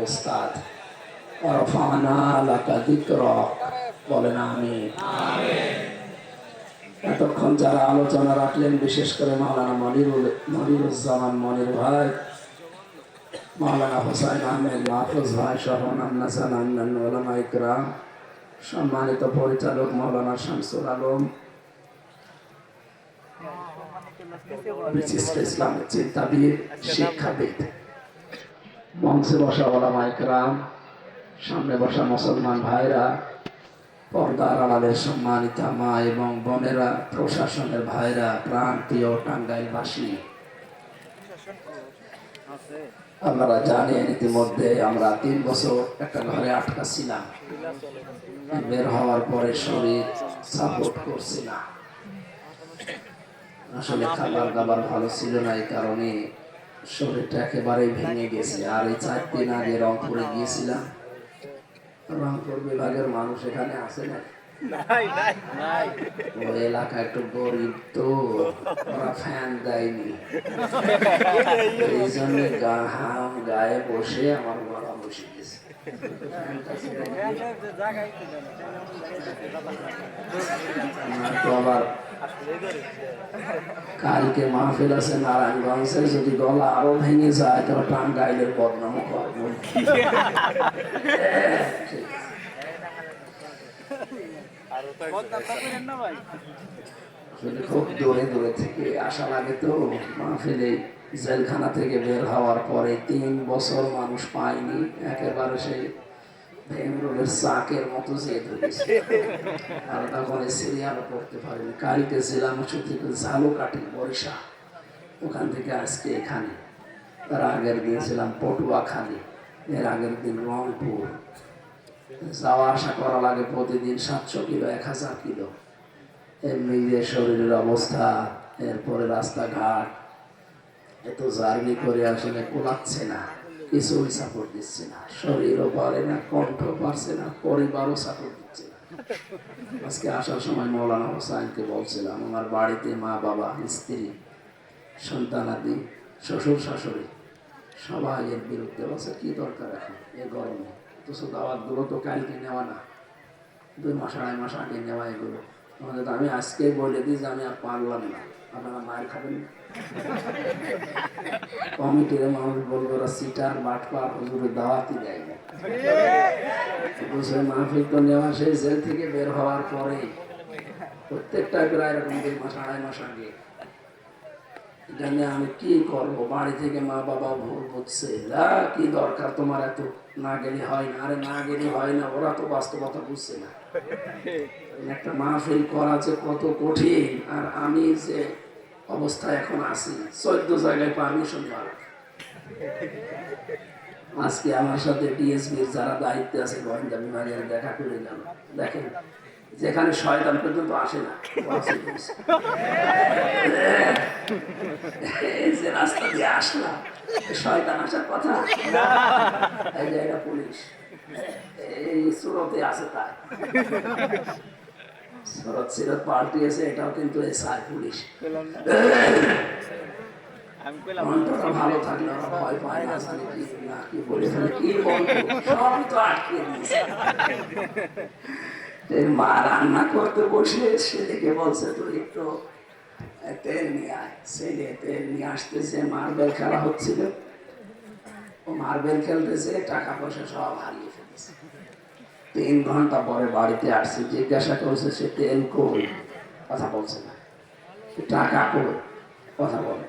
ওস্তাদ ওয়ারফা'না লাকা যিকরাক, বলেন আমিন। এতক্ষণ যারা আলোচনা রাখলেন, বিশেষ করে মাওলানা মনিরুজ্জামান মনির ভাই, মাওলানা হুসাইন আহমেদ মাহফুজ ভাই সহ অন্যান্য উলামা ইকরাম, সম্মানিত পরিচালক মাওলানা শামসুল আলম, বিশিষ্ট ইসলামিক চিন্তাবিদ, শিক্ষাবিদ, মঞ্চে বসা উলামা ইকরাম, সামনে বসা মুসলমান ভাইরা, পর্দার আড়ালের সম্মানিতা মা এবং বোনেরা, প্রশাসনের ভাইরা, প্রান্তীয় টাঙ্গাইলবাসী, আপনারা জানেন ইতিমধ্যে আমরা 3 বছর একটা ঘরে আটকা ছিলাম। বের হওয়ার পরে শরীর সাপোর্ট করছে না, আসলে খাবার দাবার ভালো ছিল না, এই কারণে শরীরটা একেবারে ভেঙে গেছে। আর এই 4 দিন আগে রংপুরে গিয়েছিলাম, রংপুর বিভাগের মানুষ এখানে আছে না, ওই এলাকা একটু গরিব তো, ওরা ফ্যান দেয়নি, এই জন্য গায়ে বসে আমার গলা বসে গেছে। আবার কালকে মাহফিল আছে নারায়ণগঞ্জে, যদি গলা আরো ভেঙে যায় তো টাঙ্গাইলের বদনাম করবো। খুব দূরে দূরে থেকে আসা লাগে তো মাহফিলে। জেলখানা থেকে বের হওয়ার পরে 3 বছর মানুষ পায়নি, একেবারে সেই বেঙ্গলের চাকের মতো যে ধরেছে, আর তখন সিরিয়ালও করতে পারিনি। কালকে ছিলাম থেকে ঝালুকাঠি বরিশা, ওখান থেকে আজকে এখানে, তার আগের দিন ছিলাম পটুয়াখালী, এর আগের দিন রংপুর। যাওয়া আসা করা লাগে প্রতিদিন 700 কিলো 1000 কিলো, এমনি যে শরীরের অবস্থা, এরপরে রাস্তাঘাট, এত জার্নি করে আসলে কোলাচ্ছে না, কিছুই সাপোর্ট দিচ্ছে না, শরীরও পারে না, কণ্ঠ পারছে না, পরিবারও সাপোর্ট দিচ্ছে না। আজকে আসার সময় মৌলানা হোসাইনকে বলছিলাম, আমার বাড়িতে মা বাবা, স্ত্রী, সন্তানাদি, শ্বশুর শাশুড়ি সবাই এর বিরুদ্ধে বলছে, কি দরকার এখন এ গরমে, তো দাওয়াতগুলো তো কালকে নেওয়া না, 2 মাস 2.5 মাস আগে নেওয়া এগুলো। আমাদের আমি আজকে বলে দিই যে আমি আর পারলাম না, আপনারা মায়ের খাবেন। কমিটির মানুষ বলবো ওরা সিটার বাটপার, হুজুরের দাওয়াতই দেয় না। মাহফিল তো নেওয়া, সেই জেল থেকে বের হওয়ার পরে প্রত্যেকটা প্রায় এরকম 2 মাস 2.5 মাস আগে। জানি আমি কি করবো, বাড়ি থেকে মা বাবা ভুল বুঝছে, কি দরকার তোমার এত, না গেলে হয় না। আরে না গেলে হয় না, ওরা তো বাস্তবতা বুঝছে না। একটা মাহফিল করা যে কত কঠিন, আর আমি যে অবস্থায় এখন আছি, 14 জায়গায় পারমিশন পাওয়া। আজকে আমার সাথে ডিএসবির যারা দায়িত্বে আছে গোয়েন্দা বিভাগের দেখা করে গেল, দেখেন যেখানে শয়তান পর্যন্ত আসে না, যে রাস্তা দিয়ে আসলাম, শয়তান আসার কথা, এই জায়গা পুলিশ, এই সুরতে আছে, তাই সুরত সিরত পাল্টিয়েছে, এটাও কিন্তু এসআই পুলিশ। মনটা ভালো থাকলে ভয় পায় না, কি বলে কি বলবো, সব তো আটকে দিয়েছে। মা রান্না করতে বসে ছেলেকে বলছে, তুই একটু তেল নিয়ে আয়। ছেলে তেল নিয়ে আসতেছে, মার্বেল খেলা হচ্ছিল, ও মার্বেল খেলতেছে, টাকা পয়সা সব হারিয়ে ফেলেছে। 3 ঘন্টা পরে বাড়িতে আসছে, জিজ্ঞাসা করছে সে তেল কই, কথা বলছে না, টাকা কই, কথা বলে,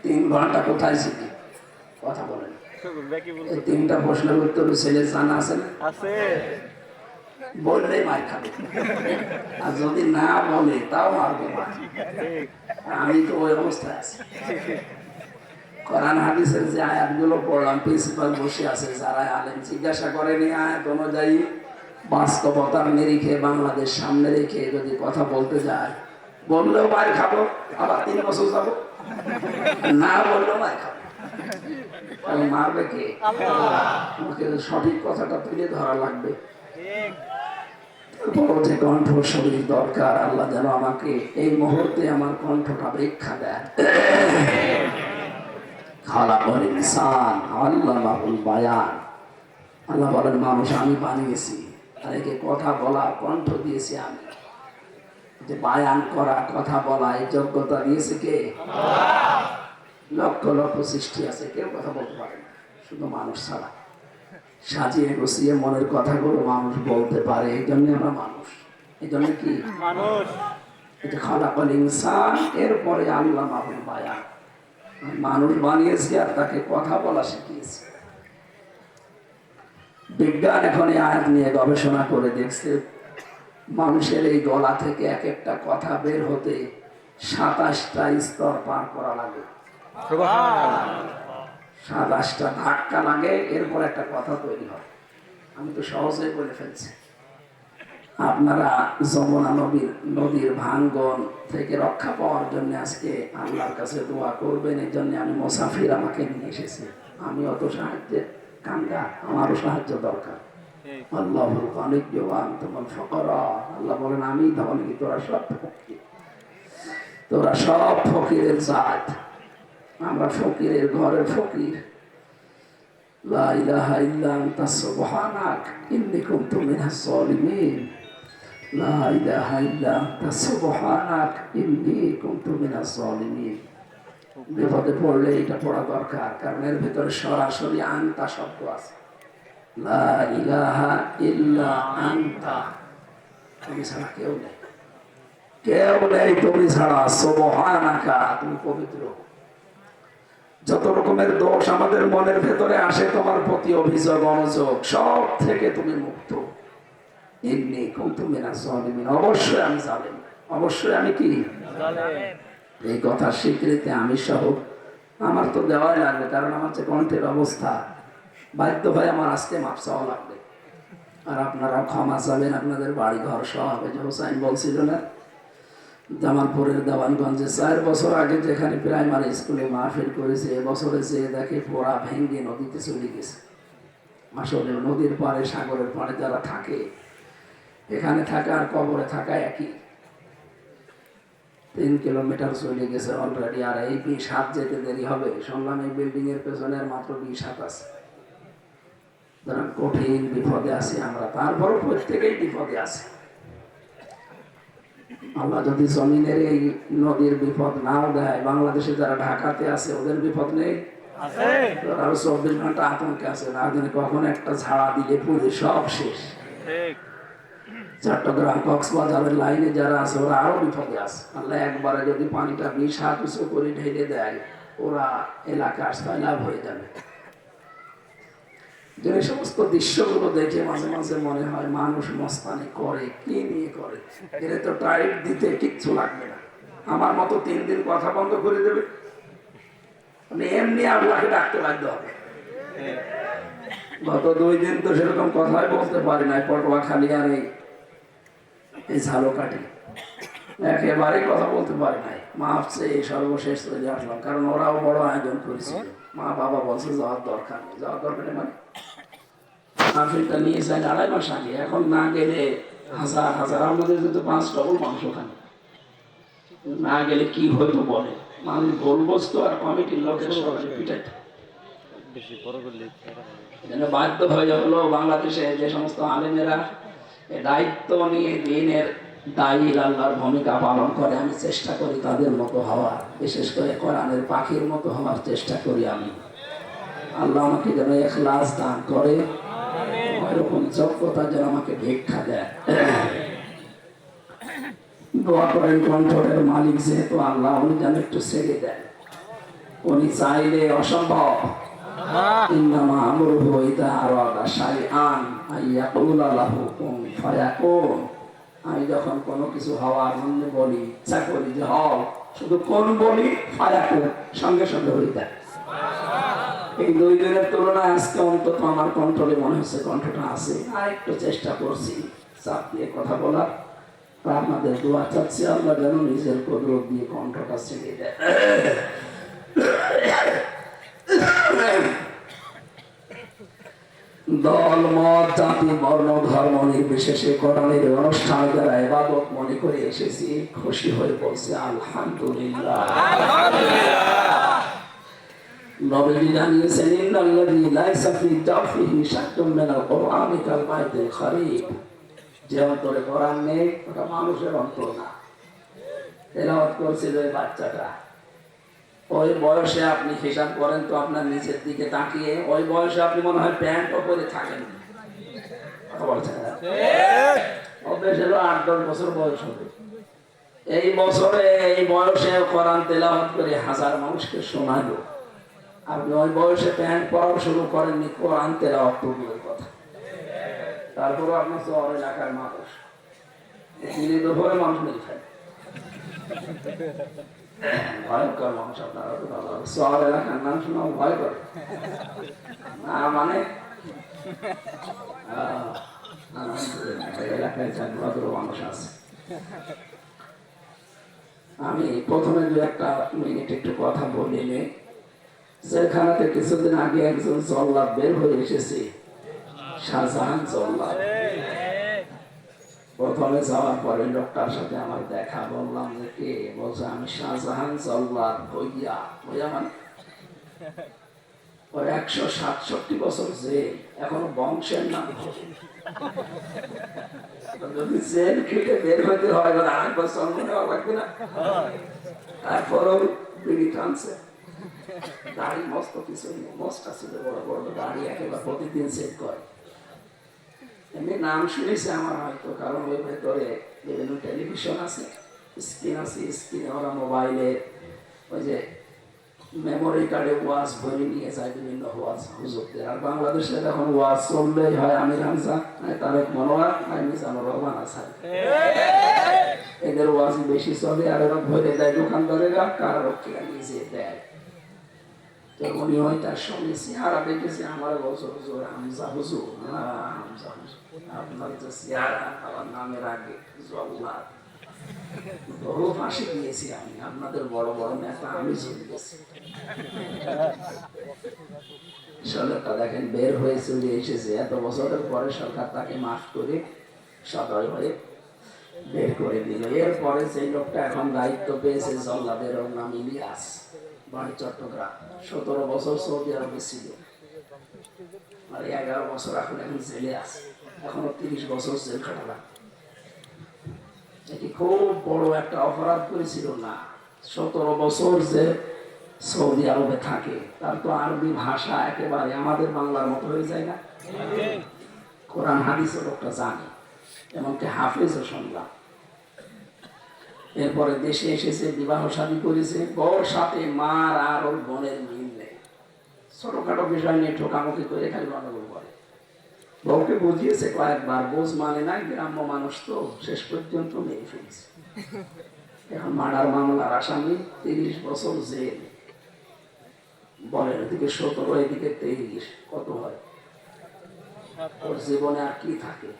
3 ঘন্টা কোথায় ছিল, কথা বলেন। 3টা প্রশ্নের উত্তর ছেলে জানা আছে না, বললেই মার খাবে, আর যদি না বলে তাও মারবে মা। আমি তো ওই অবস্থায় আছি। কোরআন হাদিসের যে আয়াতগুলো পড়লাম, প্রিন্সিপাল বসে আছে, যারা আলেম, জিজ্ঞাসা করেনি আয়াত অনুযায়ী বাস্তবতার নিরিখে বাংলাদেশ সামনে রেখে যদি কথা বলতে যায়, বললেও মার খাবো, আবার 3 বছর যাবো, না বললেও মার খাবো। মারবে কে? আমাকে সঠিক কথাটা তুলে ধরা লাগবে। যে কণ্ঠ শরীর দরকার, আল্লাহ যেন আমাকে এই মুহূর্তে আমার কণ্ঠটা ভিক্ষা দেয়। খালাকাল ইনসান আল্লামাহুল বায়ান, আল্লাহ বলেন মানুষ আমি বানিয়েছি, আর একে কথা বলা কণ্ঠ দিয়েছি আমি, যে বায়ান করা কথা বলা এই যোগ্যতা দিয়েছে কে? লক্ষ লক্ষ সৃষ্টি আছে, কেউ কথা বলতে পারে না শুধু মানুষ ছাড়া। সাজিয়ে গুছিয়ে মনের কথাগুলো মানুষ বলতে পারে, এই জন্য আমরা মানুষ। এই জন্য কি মানুষ? এটা খালাকাল ইনসান, এরপরে আল্লাহ মাহুল বায়ান, মানুষ বানিয়েছে আর তাকে কথা বলা শিখিয়েছে। বিজ্ঞান এখন এই আয়াত নিয়ে গবেষণা করে দেখছে মানুষের এই গলা থেকে এক একটা কথা বের হতে 27টা স্তর পার করা লাগে, 27টা ধাক্কা লাগে, এরপর একটা কথা তৈরি হয়। আমি তো সহজেই বলে ফেলছি। আপনারা যমুনা নদীর ভাঙ্গন থেকে রক্ষা পাওয়ার জন্য আজকে আল্লাহর কাছে দোয়া করবেন। এই জন্য আমি মুসাফির আমাকে নিয়ে এসেছি। আমি অত সাহায্যের কাঙ্গা, আমারও সাহায্য দরকার। আল্লাহ বলেন আমি ধনী, তোরা সব ফকির, তোরা সব ফকিরের জাত, আমরা ফকিরের ঘরের ফকির। লা ইলাহা ইল্লা আনতা সুবহানাক ইন্নী কুনতু মিনাজ জালিমিন, লা ইলাহা ইল্লা আনতা সুবহানাক ইন্নী কুনতু মিনাজ জালিমিন। বিপদে পড়লে এটা পড়া দরকার, কারণ এর ভিতরে সরাসরি আনতা শব্দ আছে। লা ইলাহা ইল্লা আনতা, তুমি ছাড়া কেউ নেই, কেউ নেই তুমি ছাড়া। সুবহানাকা, তুমি পবিত্র। যত রকমের দোষ আমাদের মনের ভেতরে আসে তোমার প্রতি, অভিযোগ অনুযোগ, সব থেকে তুমি মুক্ত। ইন্নী কুনতু মিনাজ জালিমিন, অবশ্যই আমি জালেম, অবশ্যই আমি কি জালেম। এই কথা স্বীকৃতি আমি সহ আমার তো দেওয়াই লাগবে, কারণ আমার যে কণ্ঠের অবস্থা, বাধ্য হয়ে আমার আজকে মাপ চাওয়া লাগবে। আর আপনারাও ক্ষমা চাবেন, আপনাদের বাড়ি ঘর সহ হবে। যে হোসাইন বলছিল না, জামালপুরের দেওয়ানগঞ্জে 4 বছর আগে যেখানে প্রাইমারি স্কুলে মাহফিল করেছে, এবছরে যে দেখে পোড়া ভেঙ্গে নদীতে চলে গেছে। আসলে নদীর পাড়ে সাগরের পাড়ে যারা থাকে, এখানে থাকা আর কবরে থাকা একই। 3 কিলোমিটার চলে গেছে অলরেডি, আর এই 20 হাত যেতে দেরি হবে। শুনলাম এই বিল্ডিং এর পেছনে মাত্র 20 হাত আছে। কঠিন বিপদে আছি আমরা, তারপরও প্রত্যেকেই বিপদে আছে। আল্লাহ যদি জমিনের এই নদীর বিপদ নাও দেয়, বাংলাদেশে যারা ঢাকাতে আছে ওদের বিপদ নেই? আরো 24 ঘন্টা আতঙ্কে আছে, না জানি কখন একটা ঝাড়া দিলে পুরো সব শেষ। চট্টগ্রাম কক্সবাজারের লাইনে যারা আছে ওরা আরো বিপদে আছে। আল্লাহ একবারে যদি পানিটা 20 হাত উঁচু করে ঢেলে দেয়, ওরা এলাকা আস্তায় লাভ হয়ে যাবে। যে সমস্ত দৃশ্যগুলো দেখে মাঝে মাঝে মনে হয় মানুষ মস্তানি করে, কি নিয়ে করে? এর তো টাইট দিতে কিচ্ছু লাগবে না, আমার মতো 3 দিন কথা বন্ধ করে দেবে, মানে এমনি আল্লাহকে ডাকতে বাধ্য হবে। গত 2 দিন তো সেরকম কথাই বলতে পারি নাই, পটুয়াখালী আর এই ঝালকাঠি একেবারে কথা বলতে পারি নাই। মাফ চেয়ে সর্বশেষ চলে আসলাম, কারণ ওরাও বড় আয়োজন করেছিল। মা বাবা বলছে যাওয়ার দরকার নেই, যাওয়ার দরকার নেই মানে মাহফিলটা নিয়ে যায় 2.5 মাস আগে, এখন না গেলে হাজার হাজার, আমাদের যদি 5 ডবল মাংস খান, না গেলে কি হয়তো বলে মানুষ গোলবস্তু আর কমিটির লোকের সবাই পিটাইতে বাধ্য হয়ে হলো। বাংলাদেশে যে সমস্ত আলেমেরা দায়িত্ব নিয়ে দিনের দায়ী আল্লাহর ভূমিকা পালন করে, আমি চেষ্টা করি তাদের মতো হওয়ার, বিশেষ করে কোরআনের পাখির মতো হওয়ার চেষ্টা করি আমি। আল্লাহ আমাকে যেন ইখলাস দান করে, ওইরকম যোগ্যতা যেন আমাকে ভিক্ষা দেয়। দোয়া করেন কণ্ঠের মালিক যেহেতু আল্লাহ, উনি যেন একটু ছেড়ে দেন। উনি চাইলে অসম্ভব। ইন্নামা আমরুহু ইযা আরাদা শাইআন আইয়াকুলা লাহু কুন ফায়াকুন। আমি যখন কোনো কিছু হওয়ার জন্য বলি, ইচ্ছা করি যে হও, শুধু কোন বলি, ফায়াকুন, সঙ্গে সঙ্গে হয়ে যায়। এই 2 দিনের তুলনায় আজকে অন্তত আমার কণ্ঠে মনে হচ্ছে কণ্ঠটা আছে। আর একটু চেষ্টা করছি চাপ দিয়ে কথা বলার, আপনাদের দোয়া চাচ্ছি আল্লাহ যেন নিজের কুদরত দিয়ে কণ্ঠটা ছেড়ে দেয়। দল মত জাতি বর্ণ ধর্ম নির্বিশেষে কোরআনের অনুষ্ঠানে যারা ইবাদত মনে করে এসেছি, খুশি হয়ে বলছে আলহামদুলিল্লাহ। নবী জানিয়েছেন ইন্নাল্লাযী লাইসা ফী জাওফিহি শাইউন মিনাল কুরআনি কাল বাইতিল খারিব, যে অন্তরে কোরআন নেই ওটা মানুষের অন্তর না। তেলাওয়াত করছিল ওই বাচ্চাটা, ওই বয়সে আপনি হিসাব করেন তো আপনার নিচের দিকে তাকিয়ে, ওই বয়সে আপনি মনে হয় প্যান্ট পরে থাকেন। কথা বলছেন না? বেশ হলো 8-10 বছর বয়স হবে। এই বছরে এই বয়সে কোরআন তেলাওয়াত করে হাজার মানুষকে শোনালো। আপনি ওই বয়সে প্যান্ট পরা শুরু করেননি, কোরআন তেলাওয়াত তো দূরের কথা। তারপরে আপনার শহর এলাকার মানুষ দিনে দুপুরে মানুষ মেরে খায়, ভয়ঙ্কর মানুষ। আপনারা তো ভালো শহর এলাকার নাম শোনা ভয় করে না, মানে এলাকায় ভদ্র মানুষ আছে। আমি প্রথমে 2-1 মিনিট একটু কথা বলিনি। জেলখানাতে কিছুদিন আগে একজন জল্লাদ বের হয়ে এসেছে, শাহজাহান জল্লাদ। প্রথমে যাওয়ার পরে লোকটার সাথে আমার দেখা, বললাম যে কে? বলছে আমি শাহজাহান জল্লাদ। ভইয়া ভইয়া মানে ওর 167 বছর জেল, এখনো বংশের নাম। যদি জেল খেটে বের হতে হয় আরেকবার জন্ম নেওয়া লাগবে না? তারপরও বিড়ি টানছে, দাড়ি মস্ত কিছু মস্ত ছিল, বড় বড় দাড়ি, একেবারে প্রতিদিন চেক করে। এমনি নাম শুনেছে আমার হয়তো, কারণ ওই ভেতরে বিভিন্ন টেলিভিশন আছে, স্ক্রিন আছে, স্ক্রিনে ওরা মোবাইলে ওই যে মেমোরি কার্ডে ওয়াজ ভরে নিয়ে যায় বিভিন্ন ওয়াজ হুজুরদের। আর বাংলাদেশে এখন ওয়াজ চললেই হয় আমির হামজা, তারেক মনোয়ার, মিজানুর রহমান আসাদ, এদের ওয়াজ বেশি চলে। আর ওরা ভরে দেয় দোকানদারেরা, কারারক্ষীরা নিজে দেয়। তো উনি হয় তার সঙ্গে চেহারা দেখেছে, আমার বছর হুজুর হামজা হুজুর, হামজা হুজুর আপনার যে চেহারা, আমার নামের আগে জল্লাদ। বহু ফাঁসি দিয়েছি আমি, আপনাদের বড় বড় নেতা আমি চলে গেছি। সরকারটা দেখেন বের হয়ে চলে এসেছে, এত বছরের পরে সরকার তাকে মাফ করে সদয় হয়ে বের করে দিল। এরপরে সেই লোকটা এখন দায়িত্ব পেয়েছে জল্লাদের, ওর নাম ইলিয়াস, বাড়ি চট্টগ্রাম। 17 বছর সৌদি আরবে ছিল, আর 11 বছর এখন জেলে আছে, এখনো 30 বছর জেল খাটালাম। এটি খুব বড় একটা অপরাধ করেছিল না? 17 বছর যে সৌদি আরবে থাকে, তার তো আরবি ভাষা একেবারে আমাদের বাংলার মতো হয়ে যায় না? কোরআন হাদিসও লোকটা জানে, এমনকি হাফেজও শুনলাম। এরপরে দেশে এসেছে, বিবাহ শাদী করেছে, বর সাথে মার আর ওর বোনের মিল নেই। ছোটখাটো বিষয় নিয়ে ঠোকামুখি করে খালি গন্ডগোল করে। বউকে বুঝিয়েছে কয়েকবার, বোঝ মানে না, গ্রাম্য মানুষ তো, শেষ পর্যন্ত মেরে ফেলছে। এখন মার্ডার মামলার আসামি, 30 বছর জেল। বলেন এদিকে 17, এদিকে 23, কত হয়? ওর জীবনে আর কি থাকে?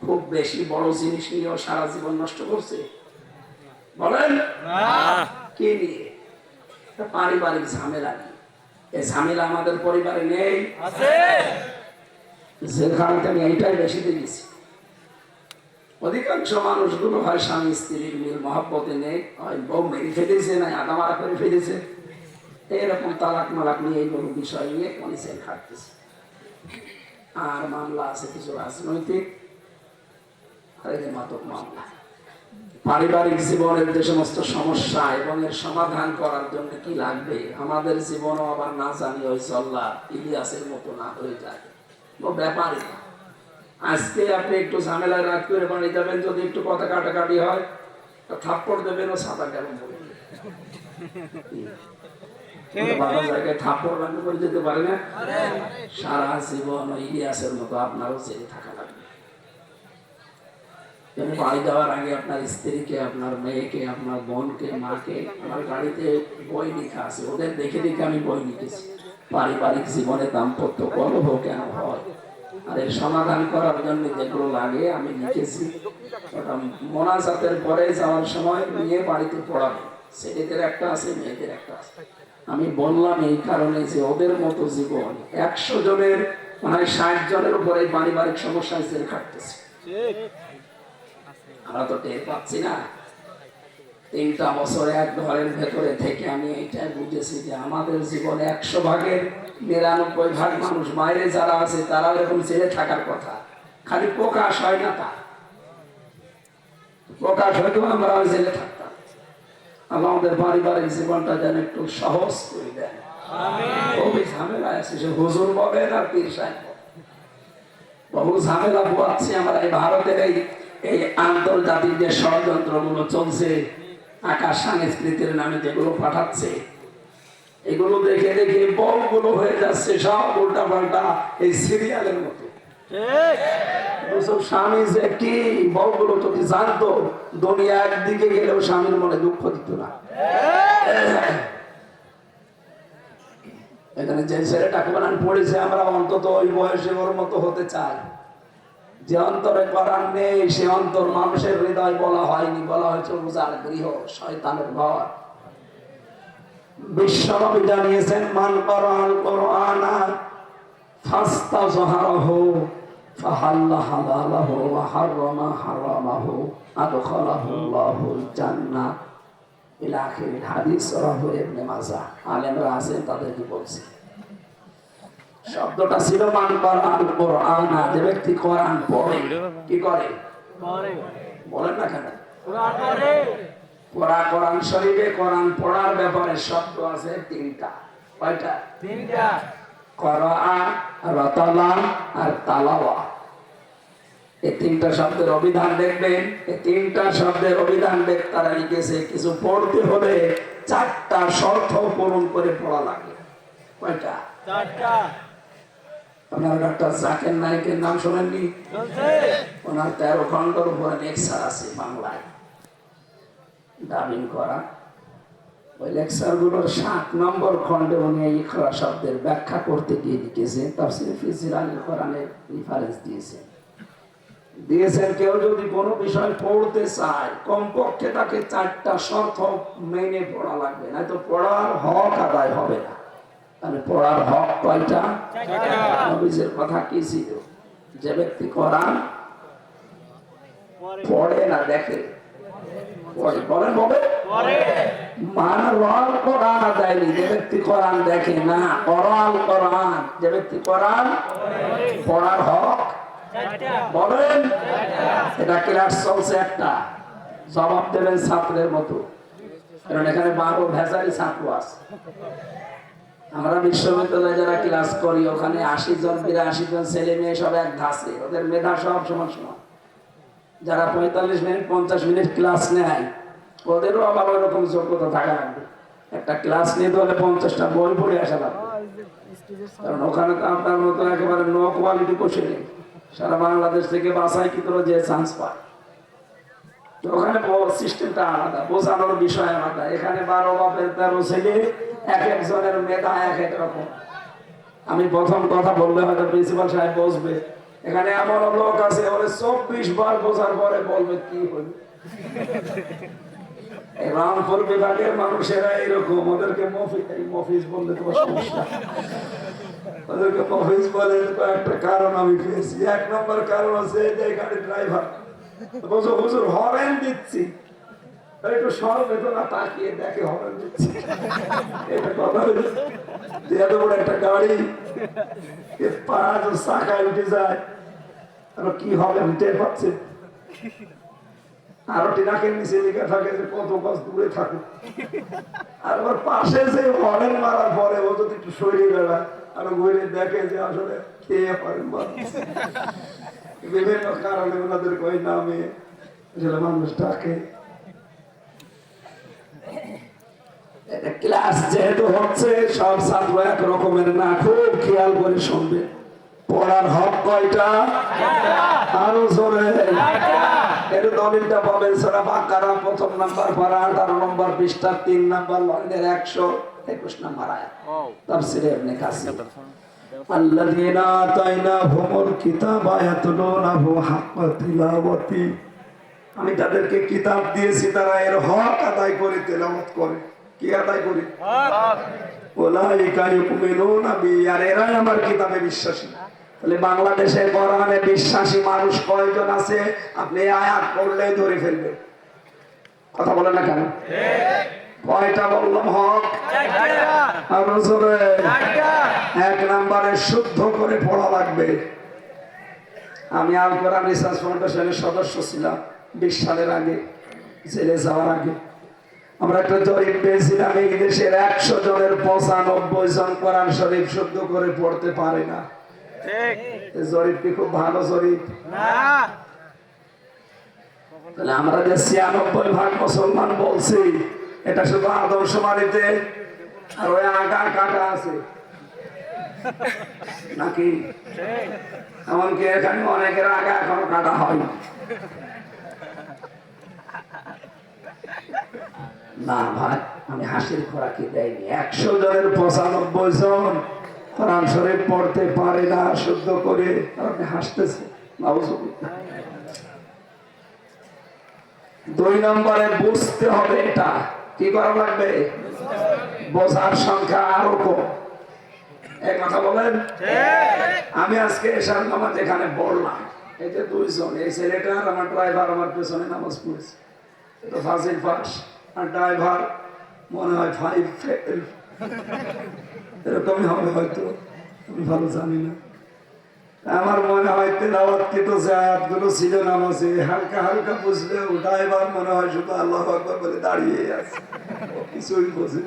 খুব বেশি বড় জিনিস নিয়েও সারা জীবন নষ্ট করছে? বলেন কি নিয়ে? পারিবারিক ঝামেলা নিয়ে। এই ঝামেলা আমাদের পরিবারে নেই? জেলখানাতে আমি এইটাই বেশি দেখেছি। অধিকাংশ মানুষগুলো হয় স্বামী স্ত্রীর মিল মহব্বতে নেই, হয় বউ মেরে ফেলেছে, না আদা মারা করে ফেলেছে, এরকম তালাক মালাক নিয়ে এইগুলো বিষয় নিয়ে উনি জেল খাটতেছে। আর মামলা আছে কিছু রাজনৈতিক, আর এই যে মাদক মামলা। পারিবারিক জীবনের যে সমস্ত সমস্যা এবং এর সমাধান করার জন্য কি লাগবে, আমাদের জীবনও আবার না জানি ওই জল্লাদ ইলিয়াসের মতো না হয়ে যায়। ও ব্যাপারই না। আজকে আপনি একটু ঝামেলায় রাত করে বাড়ি যাবেন, যদি একটু কথা কাটাকাটি হয়, থাপ্পড় দেবেন ও সাদা কেমন বলে জায়গায় থাপ্পড় রান্না করে যেতে পারে না। সারা জীবন ওই ইলিয়াসের মতো আপনারও জেলে থাকা লাগবে। বাড়ি যাওয়ার আগে আপনার স্ত্রীকে, আপনার মেয়েকে, আপনার বোনকে, মাকে, আমার গাড়িতে বই লেখা আছে, ওদের দেখে দেখে আমি বই লিখেছি, পারিবারিক জীবনে দাম্পত্য কলহ কেন হয় আর এর সমাধান করার জন্য যেগুলো লাগে আমি লিখেছি। ওটা মোনাজাতের পরে যাওয়ার সময় নিয়ে বাড়িতে পড়াবে। ছেলেদের একটা আছে, মেয়েদের একটা আছে। আমি বললাম এই কারণে যে ওদের মতো জীবন 100 জনের মানে 60 জনের উপরে পারিবারিক সমস্যায় জেল খাটতেছে। আমরা তো টের পাচ্ছি না। 3টা বছর এক ঘরের ভেতরে থেকে আমি এইটাই বুঝেছি যে আমাদের জীবনে 100 ভাগের 99 ভাগ মানুষ বাইরে যারা আছে তারাও এরকম জেলে থাকার কথা, খালি প্রকাশ হয় না। তা প্রকাশ হয়তো আমরা জেলে থাকতাম। আল্লাহ আমাদের পারিবারিক জীবনটা যেন একটু সহজ করে দেন। খুবই ঝামেলা আছে, সে হুজুর বলেন আর পীর সাহেব বহু ঝামেলা পোয়াচ্ছি আমরা। এই ভারতের এই আন্তর্জাতিক যে ষড়যন্ত্রগুলো চলছে, আকাশ সংস্কৃতির নামে যেগুলো পাঠাচ্ছে, এগুলো দেখে দেখে বলগুলো হয়ে যাচ্ছে সব উল্টা পাল্টা এই সিরিয়ালের মতো। স্বামী যে কি বলগুলো যদি জানতো, দুনিয়া একদিকে গেলেও স্বামীর মনে দুঃখ দিত না। এখানে যে ছেলেটাকে বানান পড়েছে, আমরা অন্তত ওই বয়সে ওর মতো হতে চাই। যে অন্তরে করার নেই সে অন্তর মানুষের হৃদয় বলা হয়নি, বলা হয়েছে উজাড় গৃহ, শয়তানের ঘর। বিশ্বনবী জানিয়েছেন, মান করাল কোরআনা ফাস্তাযহারাহু ফাহাল্লা হালালাহু ওয়া হাররামা হারামাহু আদখালাহুল্লাহুল জান্নাহ ইলা আখিরিল হাদিস, রাহু ইবনে মাজাহ। আলেমরা আছেন, তাদেরকে বলছি। শব্দটা ছিল মান করাল কোরআনা, যে ব্যক্তি কোরআন পড়ে। কি করে? বলেন না কেন? কোরআন শরীফে কোরআন পড়ার ব্যাপারে শব্দ আছে 3টা। কয়টা? 3টা। কোরআন, রাতালা আর তালাওয়া। এই 3টা শব্দের অভিধান দেখবেন। এই 3টা শব্দের অভিধান তারা লিখেছে, কিছু পড়তে হলে 4টা শর্ত পূরণ করে পড়া লাগে। কয়টা? 4টা। আপনারা ডাক্তার জাকির নায়েকের নাম শোনেননি? ওনার 13 খণ্ডের উপরে লেকচার আছে বাংলায় ডাবিং করা। ওই লেকচার গুলোর 7 নম্বর খণ্ডে উনি ইকরা শব্দের ব্যাখ্যা করতে গিয়ে লিখেছেন, তাফসীর ফি জিলালিল কোরআনের রেফারেন্স দিয়েছেন। কেউ যদি কোনো বিষয় পড়তে চায়, কমপক্ষে তাকে 4টা শর্ত মেনে পড়া লাগবে, না তো পড়ার হক আদায় হবে না। তাহলে পড়ার হক কয়টা? 4টা। নবীজির কথা কি ছিল? যে ব্যক্তি কোরআন পড়ে না, দেখে, বলেন বলে মান রল কোরআন দেয়নি, যে ব্যক্তি কোরআন দেখে না, অরাল কোরআন, যে ব্যক্তি কোরআন পড়ার হক বলেন। এটা ক্লাস চলছে, একটা জবাব দেবেন ছাত্রের মতো, কারণ এখানে 12 ভেজারি ছাত্র আছে। আমরা বিশ্ববিদ্যালয়ে যারা ক্লাস করি, ওখানে 80 জন 82 জন ছেলে মেয়ে সব এক ধাঁচে, ওদের মেধা সব সমান সমান। যারা 45 মিনিট 50 মিনিট ক্লাস নেয়, ওদেরও আবার ওই রকম যোগ্যতা থাকা লাগবে। একটা ক্লাস নিতে হলে 50টা বই পড়ে আসা লাগবে, কারণ ওখানে তো আপনার মতো একেবারে নো কোয়ালিটি বসে নেই। সারা বাংলাদেশ থেকে বাছাই কি করে যে চান্স পায়, ওখানে সিস্টেমটা আলাদা, বোঝানোর বিষয় আলাদা। এখানে 12 বাপের 13 ছেলে, এক একজনের মেধা এক এক রকম। আমি প্রথম কথা বললে হয়তো প্রিন্সিপাল সাহেব বসবে, এখানে এমন লোক আছে ওরে 24 বার বোঝার পরে বলবে কি হইল। রামপুর বিভাগের মানুষেরা এরকম, ওদেরকে মফিজ বললে তোমার সমস্যা। ওদেরকে মফিজ বলে কয়েকটা কারণ আমি পেয়েছি। 1 নম্বর কারণ আছে যে গাড়ির ড্রাইভার বলছো হুজুর হরেন দিচ্ছি, একটু সর্বেতো না তাকিয়ে দেখে হরেন দিচ্ছি। এটা কথা হইল যে এত বড় একটা গাড়ি 5 চাকায় উঠে যায়, আর কি হবে টের পাচ্ছে। আরো টিনাকের নিচে লেখা থাকে যে কত গাছ দূরে থাকে। আর ওর পাশে যে হরেন মারার পরে ও যদি একটু সরিয়ে বেড়ায় আর ঘুরে দেখে যে আসলে খেয়ে হরেন মারছে। বিভিন্ন কারণে ওনাদেরকে ওই নামে মানুষ ডাকে। ক্লাস যেহেতু হচ্ছে, সব ছাত্র এক রকমের না, খুব খেয়াল করে শুনবে। পড়ার হক কয়টা? আরো জোরে। এর দলিলটা পাবেন সূরা বাকারা 1 নাম্বার পারা 18 নম্বর পৃষ্ঠা 3 নাম্বার লাইনের 121 নাম্বার আয়াত। তাফসীরে ইবনে কাসির। আল্লাযীনা আতাইনাহুমুল কিতাবা ইয়াতলুনাহু হাক্কা তিলাওয়াতি, আমি তাদেরকে কিতাব দিয়েছি, তারা এর হক আদায় করে তেলাওয়াত করে। কি আদায় করে? হক। উলাইকা ইউমিনুনা বি, আর এরাই আমার কিতাবে বিশ্বাসী। তাহলে বাংলাদেশে কোরআনে বিশ্বাসী মানুষ কয়জন আছে? আপনি আয়াত পড়লে ধরে ফেলবেন। কথা বলেন না কেন? কয়টা বললাম হক? আরো জোরে। এক নম্বরে শুদ্ধ করে পড়া লাগবে। আমি আল কোরআন রিসার্চ ফাউন্ডেশনের সদস্য ছিলাম 20 সালের আগে, জেলে যাওয়ার আগে। আমরা একটা জরিপ পেয়েছিলাম, এই দেশের 100 জনের 95 জন কোরআন শরীফ শুদ্ধ করে পড়তে পারে না। এই জরিপ কি খুব ভালো জরিপ? তাহলে আমরা যে 96% মুসলমান বলছি, এটা শুধু আদর্শবাদীতে আর ওই আগা কাটা আছে নাকি? এমনকি এখানে অনেকের আগা এখনো কাটা হয় না। ভাই, আমি হাসির খোরাকি দেয়নি। 100 জনের 95 জন কোরআন শরীফ পড়তে পারে না শুদ্ধ করে। আপনি হাসতেছে। 2 নম্বরে বুঝতে হবে। এটা কি করা লাগবে? বোঝার সংখ্যা আরো কম। এক কথা বলেন। আমি আজকে এশার নামাজ এখানে পড়লাম, এই যে 2 জন, এই ছেলেটা আর আমার ড্রাইভার আমার পেছনে নামাজ পড়েছে। তো ফাজিল পাস, আর ড্রাইভার মনে হয় 5 ফেল, এরকমই হবে হয়তো, আমি ভালো জানি না। আমার মনে হয় তেলাওয়াতকৃত যে আয়াতগুলো ছিল নামাজে হালকা হালকা বুঝলেও ড্রাইভার মনে হয় শুধু আল্লাহু আকবার বলে দাঁড়িয়ে আছে, ও কিছুই বোঝে।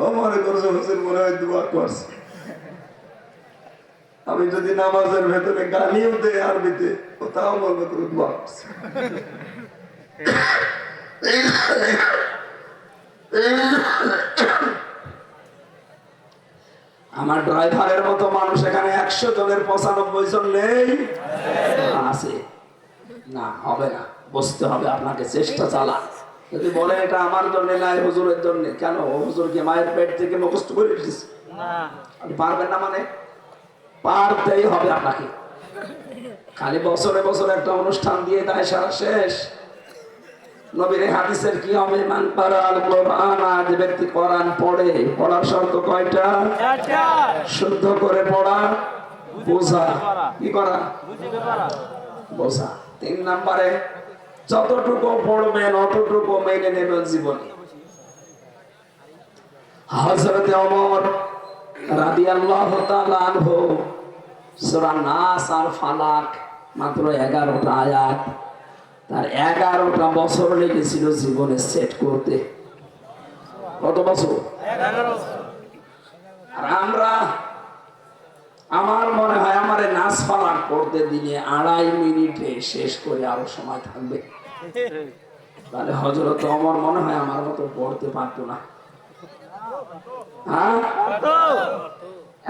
ও মনে করছে হুজুর মনে হয় দোয়া করছে। আমি যদি নামাজের ভেতরে গালিও দেই আরবিতে, ও তাও মনে করে দোয়া করছে। আমার ড্রাইভারের মতো মানুষ এখানে 100 জনের 95 জন নেই? আছে না? হবে না, বুঝতে হবে আপনাকে, চেষ্টা চালা। যদি বলে এটা আমার জন্য নাই, হুজুরের জন্য, কেন? হুজুরকে মায়ের পেট থেকে মুখস্থ করে এসেছে, আপনি পারবেন না? মানে পারতেই হবে আপনাকে। খালি বছরে বছরে একটা অনুষ্ঠান দিয়ে দেয় সারা শেষ। নবীর হাদিসের কি হবে? মান পারাল কোরআন, যে ব্যক্তি কোরআন পড়ে, পড়ার শর্ত কয়টা? শুদ্ধ করে পড়া, বোঝা। কি করা? বোঝা। 3 নম্বরে যতটুকু পড়বেন অতটুকু মেনে নেবেন জীবনে। হযরত ওমর রাদিয়াল্লাহু তাআলা আনহু সূরা নাস আর ফালাক মাত্র 11টা আয়াত, তার 11টা বছর লেগেছিল জীবনে সেট করতে। কত বছর? 11 বছর। আর আমরা, আমার মনে হয় আমার নাস ফালাক পড়তে দিলে 2.5 মিনিটে শেষ করে আরো সময় থাকবে। তাহলে হযরত ওমর মনে হয় আমার মতো পড়তে পারতো না। হ্যাঁ,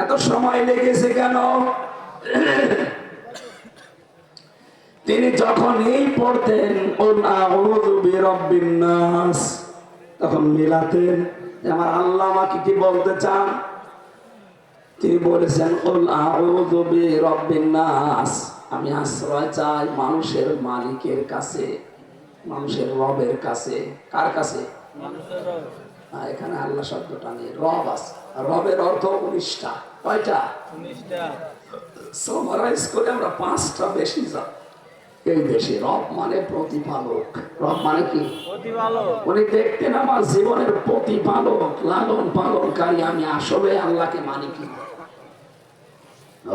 এত সময় লেগেছে কেন? তিনি যখন এই পড়তেন আউযু বিরাব্বিন নাস, তখন মিলাতেন আমার আল্লাহ আমাকে কি বলতে চান। তিনি বলেছেন কুল আউযু বিরাব্বিন নাস, আমি আশ্রয় চাই মানুষের মালিকের কাছে, মানুষের রবের কাছে। কার কাছে? মানুষের রব। এখানে আল্লাহ শব্দটা নেই, রব আছে। রবের অর্থ 19টা। কয়টা? 19টা। সামারাইজ করে আমরা 5টা বেশি যাব এই দেশে। রব মানে প্রতিপালক। রব মানে কি? প্রতিপালক। উনি দেখতেন আমার জীবনের প্রতিপালক, লালন পালনকারী। আমি আসলে আল্লাহকে মানি কি?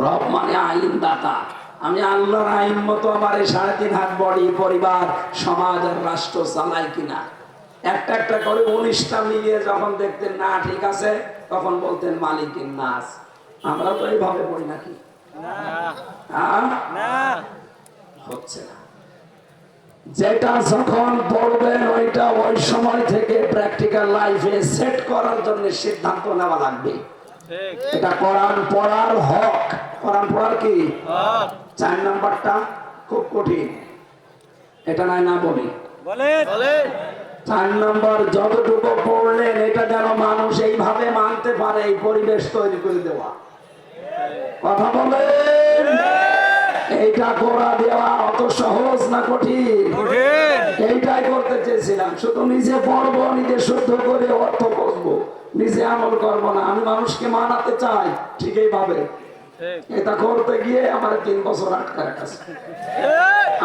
রব মানে আইনদাতা। আমি আল্লাহর আইন মতো আমার এই 3.5 হাত বডি, পরিবার, সমাজ আর রাষ্ট্র চালাই কিনা। একটা একটা করে 19টা মিলিয়ে যখন দেখতেন না ঠিক আছে, তখন বলতেন মালিকিন নাস। আমরা তো এইভাবে পড়ি নাকি? না, হচ্ছে না। যেটা যখন পড়বেন ওইটা ওই সময় থেকে প্র্যাকটিক্যাল লাইফে সেট করার জন্য সিদ্ধান্ত নেওয়া লাগবে। এটা কোরআন পড়ার হক। কোরআন পড়ার কি হক? 4 নাম্বারটা খুব কঠিন, এটা নাই না বলি। বলেন। 4 নম্বর, যতটুকু পড়লেন এটা যেন মানুষ এইভাবে মানতে পারে, এই পরিবেশ তৈরি করে দেওয়া। কথা বলেন। এইটা করা দেওয়া অত সহজ না কঠিন? এইটাই করতে চেয়েছিলাম। শুধু নিজে পড়বো, নিজে শুদ্ধ করে অর্থ বুঝবো, নিজে আমল করবো না। আমি মানুষকে মানাতে চাই ঠিক এইভাবে। এটা করতে গিয়ে আমার 3 বছর আটকায় গেছে।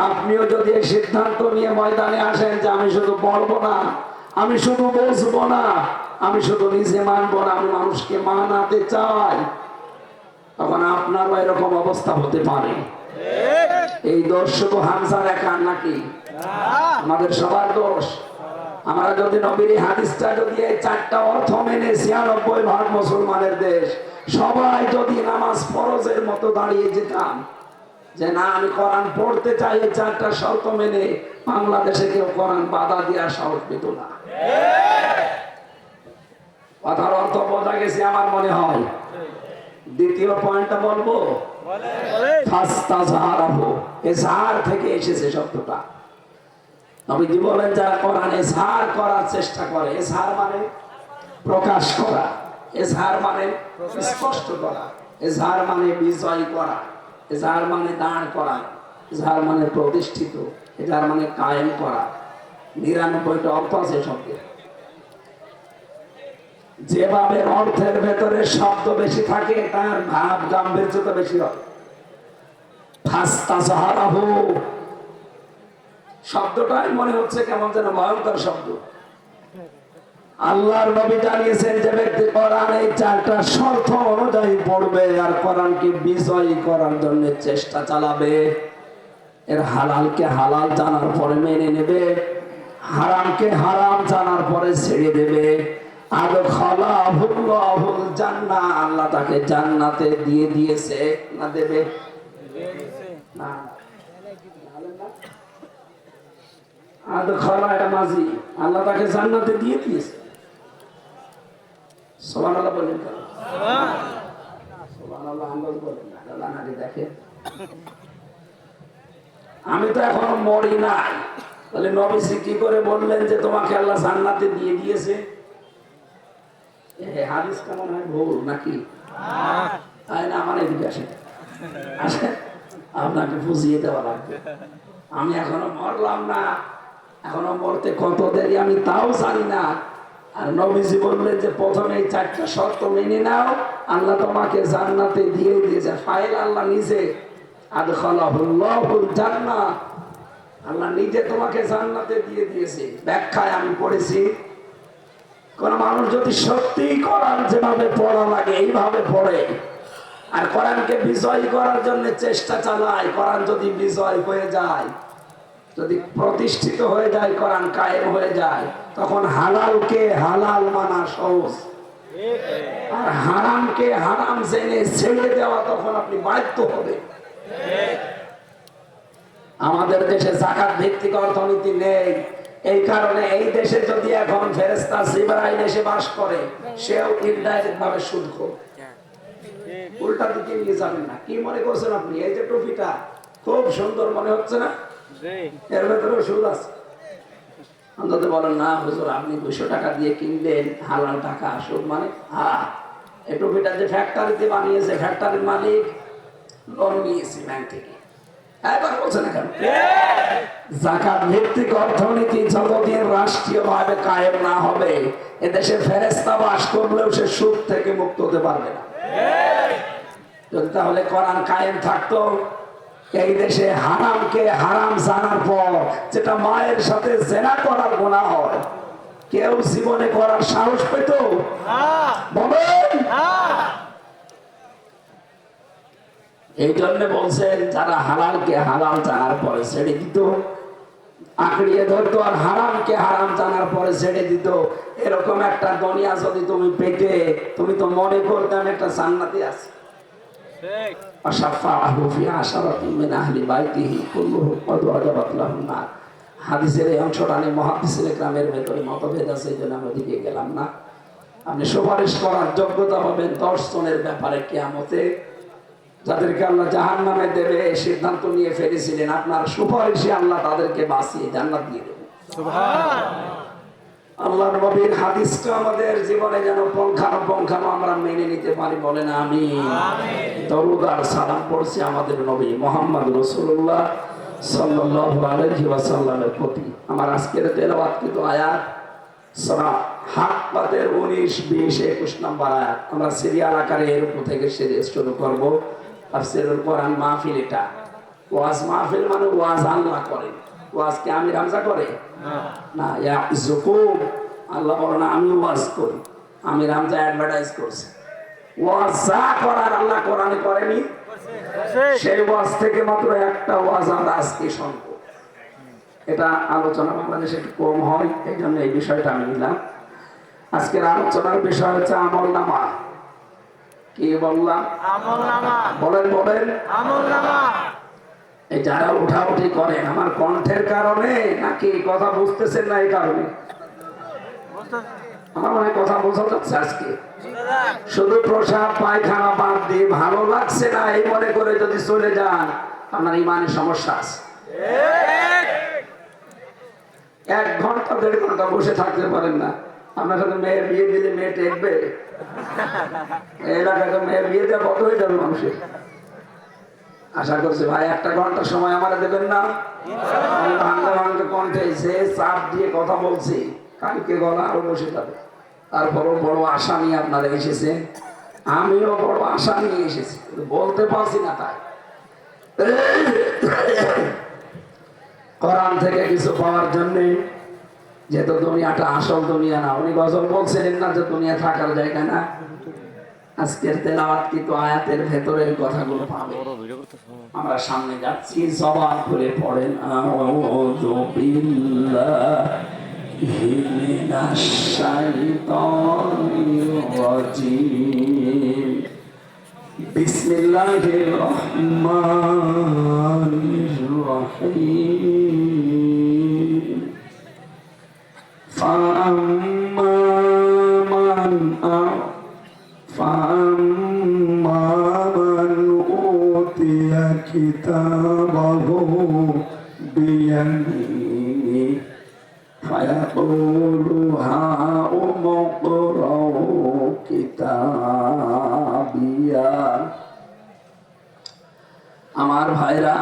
আপনিও যদি এই সিদ্ধান্ত নিয়ে ময়দানে আসেন যে আমি শুধু বলবো না, আমি শুধু বলবো না, আমি শুধু নিজে মানবো না, আমি মানুষকে মানাতে চাই, তখন আপনারও এরকম অবস্থা হতে পারে। এই দোষ শুধু হামজার একার নাকি? আমাদের সবার দোষ। আমরা যদি নবীর হাদিসটা যদি এই 4টা অর্থ মেনে 96% মুসলমানের দেশ সবাই যদি নামাজ ফরজের মতো দাঁড়িয়ে যেতাম যে না আমি কোরআন পড়তে চাই, এই 4টা শর্ত মেনে, বাংলাদেশে কেউ কোরআন বাধা দেওয়ার সাহস পেত না। কথার অর্থ বোঝা গেছে আমার মনে হয়। দ্বিতীয় পয়েন্টটা বলবো, এজাহার থেকে এসেছে শব্দটা। নবীজি বলেন যারা কোরআন এজাহার করার চেষ্টা করে, এজাহার মানে প্রকাশ করা, এজাহার মানে স্পষ্ট করা, এজাহার মানে বিজয় করা, এজাহার মানে দাঁড় করা, এজাহার মানে প্রতিষ্ঠিত, এজাহার মানে কায়েম করা। 99টা অর্থ আছে শব্দের। যেভাবে অর্থের ভেতরে শব্দ বেশি থাকে তার ভাব গাম্ভীর্যতা বেশি হয়। ফাস্তাজাহারাহু শব্দটাই মনে হচ্ছে কেমন যেন ভয়ঙ্কর শব্দ। আল্লাহর নবী জানিয়েছেন যে ব্যক্তি কোরআন এই 4টা শর্ত অনুযায়ী পড়বে আর কোরআনকে বিজয়ী করার জন্য চেষ্টা চালাবে, এর হালালকে হালাল জানার পরে মেনে নেবে, হারামকে হারাম জানার পরে ছেড়ে দেবে, আদখালাহুল্লাহুল জান্নাহ আল্লাহ তাকে জান্নাতে দিয়ে দিয়েছে না দেবে না। আদখালা এটা মাঝি, আল্লাহ তাকে জান্নাতে দিয়ে দিয়েছে। সুবহানাল্লাহ বলেন কেন? সুবহানাল্লাহ আন্দাজ বলেন না, আল্লাহ নাকি দেখে। আমি তো এখনো মরি নাই, তাহলে নবীজি কি করে বললেন যে তোমাকে আল্লাহ জান্নাতে দিয়ে দিয়েছে? হাদিস কেমন হয় ভুল নাকি? না আমার এদিকে আসে আসে, আপনাকে বুঝিয়ে দেওয়া লাগবে। আমি এখনো মরলাম না, এখনো মরতে কত দেরি আমি তাও জানি না। আর নবীজি বললেন যে প্রথমে এই 4টা শর্ত মেনে নাও, আল্লাহ তোমাকে জান্নাতে দিয়ে দিয়েছে। ফাইল আল্লাহ নিজে, আদখালাহুল্লাহুল জান্নাহ আল্লাহ নিজে তোমাকে জান্নাতে দিয়ে দিয়েছে। ব্যাখ্যায় আমি পড়েছি, কোন মানুষ যদি সত্যি কোরআন যেভাবে পড়া লাগে এইভাবে পড়ে আর কোরআনকে বিজয় করার জন্য চেষ্টা চালায়, কোরআন যদি বিজয় হয়ে যায়, যদি প্রতিষ্ঠিত হয়ে যায়, কোরআন কায়েম হয়ে যায়, তখন হালালকে হালাল মানা সহজ, আর হারামকে হারাম জেনে ছেড়ে দেওয়া তখন আপনি বাধ্য হবে। আমাদের দেশে যাকাত ভিত্তিক অর্থনীতি নেই, এই কারণে এই দেশে যদি এখন ফেরেশতা জিবরাইল এসে বাস করে, সেও ইনডাইরেক্ট ভাবে সুদখোর। উল্টা দিকে নিয়ে যাবেন না। কি মনে করছেন আপনি? এই যে টুপিটা খুব সুন্দর মনে হচ্ছে না, এর ভেতরে সুদ আছে। অন্তত বলেন না হুজুর আপনি 200 টাকা দিয়ে কিনলেন, হালাল টাকা, সুদ মানে? হ্যাঁ, এই টুপিটা যে ফ্যাক্টরিতে বানিয়েছে, ফ্যাক্টরির মালিক লোন নিয়েছে ব্যাংক থেকে। একবার বলছেন না কেন? যাকাত ভিত্তিক অর্থনীতি যতদিন রাষ্ট্রীয়ভাবে কায়েম না হবে, এদেশে ফেরেশতা বাস করলেও সে সুদ থেকে মুক্ত হতে পারবে না। যদি তাহলে কোরআন কায়েম থাকতো, এই দেশে হারামকে হারাম জানার পর যেটা মায়ের সাথে জেনা করার গুনাহ হয়, কেউ জীবনে করার সাহস পেত? বলেন। এই জন্য বলছেন যারা হালালকে হালাল জানার পরে ছেড়ে দিত, আঁকড়িয়ে ধরতো, আর হারামকে হারাম জানার পরে ছেড়ে দিত, এরকম একটা দুনিয়া যদি তুমি পেতে, তুমি তো মনে করতে আমি একটা জান্নাতে আছি। হাদিসের এই অংশটা নিয়ে মুহাদ্দিসিন ইকরামের ভেতরে মতভেদ আছে, এই জন্য আমরা দিকে গেলাম না। আপনি সুপারিশ করার যোগ্যতা পাবেন 10 জনের ব্যাপারে কিয়ামতে, যাদেরকে আল্লাহ জাহান্নামে দেবে সিদ্ধান্ত নিয়ে ফেলেছিলেন, আপনার সুপারিশে আল্লাহ তাদেরকে বাঁচিয়ে জান্নাত দিয়ে দেবেন। সুবহানাল্লাহ। আল্লাহর নবীর হাদিসটা আমাদের জীবনে যেন পুঙ্খানুপুঙ্খানু আমরা মেনে নিতে পারি, বলেন আমিন। দরুদ আর সালাম পড়ছি আমাদের নবী মুহাম্মদ রাসূলুল্লাহ সাল্লাল্লাহু আলাইহি ওয়াসাল্লামের প্রতি। আমার আজকের তেলাওয়াতকৃত আয়াত সূরা হাক্কাতের 19, 20, 21 নম্বর আয়াত। আমরা সিরিয়াল আকারে এর উপর থেকে সিরিজ শুরু করব। তাফসীরুল কোরআন মাহফিল এটা। ওয়াজ মাহফিল মানে ওয়াজ আল্লাহ করে। ওয়াজ কি আমির হামজা করে? না, ইয়াযকুম আল্লাহ বলেন আমি ওয়াজ করি। আমির হামজা অ্যাডভার্টাইজ করছে। ওয়াজ যা করার আল্লাহ কোরআনে করেনি, সেই ওয়াজ থেকে মাত্র একটা ওয়াজ আমরা আজকে শুনব। এটা আলোচনা বাংলাদেশে একটু কম হয়, এই জন্য এই বিষয়টা আমি নিলাম। আজকের আলোচনার বিষয় হচ্ছে আমলনামা। কি বললাম? আমলনামা। বলেন বলেন আমলনামা। এই যারা উঠাউঠি করেন আমার কণ্ঠের কারণে নাকি কথা বুঝতেছেন না এই কারণে? আমার মনে কথা বোঝা যাচ্ছে আজকে। শুধু প্রসাব পায়খানা বাদ দিয়ে ভালো লাগছে না এই মনে করে যদি চলে যান, আপনার ইমানের সমস্যা আছে। 1 ঘন্টা 1.5 ঘন্টা বসে থাকতে পারেন না। আপনার সাথে মেয়ের বিয়ে দিলে মেয়ে টেকবে? এলাকায় তো মেয়ের বিয়ে দেওয়া বন্ধ হয়ে যাবে মানুষের। আশা করছি ভাই 1 ঘন্টা সময় আমার দেবেন না? আমি ভাঙ্গা ভাঙ্গা কণ্ঠে সে চাপ দিয়ে কথা বলছি, কালকে গলা আরো বসে যাবে। তারপরও বড় আশা নিয়ে আপনারা এসেছেন, আমিও বড় আশা নিয়ে এসেছি, বলতে পারছি না। তাই কোরআন থেকে কিছু পাওয়ার জন্য, যেহেতু দুনিয়াটা আসল দুনিয়া না, উনি গজল বলছিলেন না যে দুনিয়া থাকার জায়গা না। আজকের তেলাওয়াত কিন্তু আয়াতের ভেতরের কথাগুলো পাবে। আমরা সামনে যাচ্ছি, জবান খুলে পড়েন আউযু বিল্লাহি মিনাশ শাইতানির রাজিম। বিসমিল্লাহির রহমানির রহিম। ফাআম্মা মান উতিয়া কিতাবাহু বিয়ামিনিহি ফায়াকুলু হাউমু ইকরাউ কিতাবিয়া। আমার ভাইরা,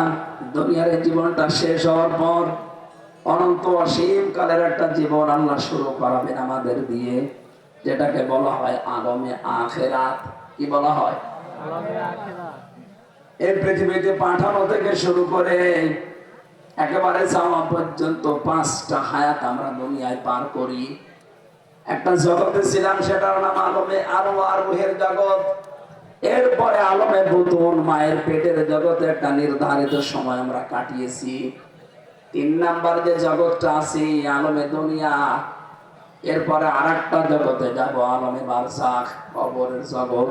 দুনিয়ার জীবনটা শেষ হওয়ার পর অনন্ত অসীম কালের একটা জীবন আল্লাহ শুরু করাবেন আমাদের দিয়ে, যেটাকে বলা হয় আলমে আখিরাত। কি বলা হয়? এই পৃথিবীতে পাঠানো থেকে শুরু করে একেবারে যাওয়া পর্যন্ত 5টা হায়াত আমরা দুনিয়ায় পার করি। একটা জগতে ছিলাম, সেটার নাম আলমে আরওয়াহ, রূহের জগৎ। এরপরে আলমে বুতুন, মায়ের পেটের জগতে একটা নির্ধারিত সময় আমরা কাটিয়েছি। 3 নাম্বার যে জগৎটা আছে আলমে দুনিয়া। এরপরে আরেকটা জগতে যাব, আলমে বারজাখ, কবরের জগৎ।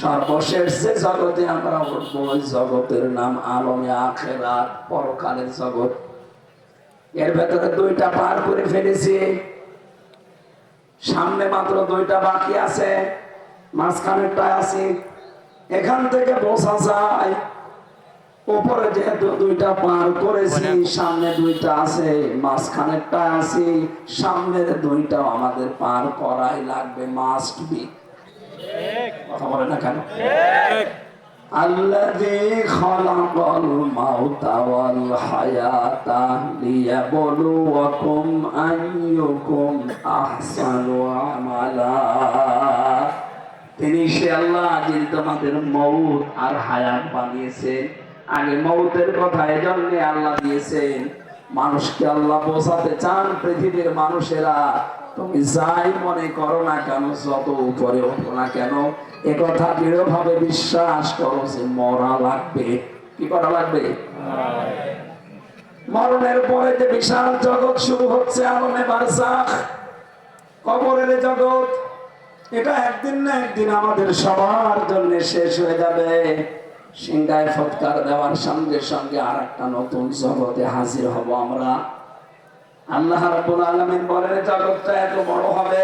সর্বশেষ যে জগতে আমরা উঠবো, ওই জগতের নাম আলমে আখিরাত, পরকালের জগৎ। এর ভেতরে 2টা পার করে ফেলেছি, সামনে মাত্র 2টা বাকি আছে, মাঝখানেরটা আছে। এখান থেকে বোঝা যায় উপরে যেহেতু 2টা পার করেছি, সামনে 2টা আছে, মাঝখানেরটা আছে, সামনের 2টাও আমাদের পার করাই লাগবে, মাস্ট বি। কথা বলে না কেন? আল্লাযী খালাকাল মাউতা ওয়াল হায়াতা লিয়াবলুয়াকুম আইয়ুকুম আহসানু আমালা। তিনি সে আল্লাহ যিনি তোমাদের মউত আর হায়াত বানিয়েছেন। আগে মউতের কথা এজন্য আল্লাহ দিয়েছেন, মানুষকে আল্লাহ বোঝাতে চান, পৃথিবীর মানুষেরা তুমি যাই মনে করো না কেন, যত উপরে ওঠো না কেন, এ কথা দৃঢ়ভাবে বিশ্বাস করো যে মরা লাগবে। কি করা লাগবে? মরণের পরে যে বিশাল জগৎ শুরু হচ্ছে, আলমে বারজাখ, কবরের জগৎ, এটা একদিন না একদিন আমাদের সবার জন্য শেষ হয়ে যাবে। সিংহায় ফৎকার দেওয়ার সঙ্গে সঙ্গে আরেকটা নতুন জগতে হাজির হব আমরা। আল্লাহ রাব্বুল আলামিন বলেন, জগৎটা এত বড় হবে,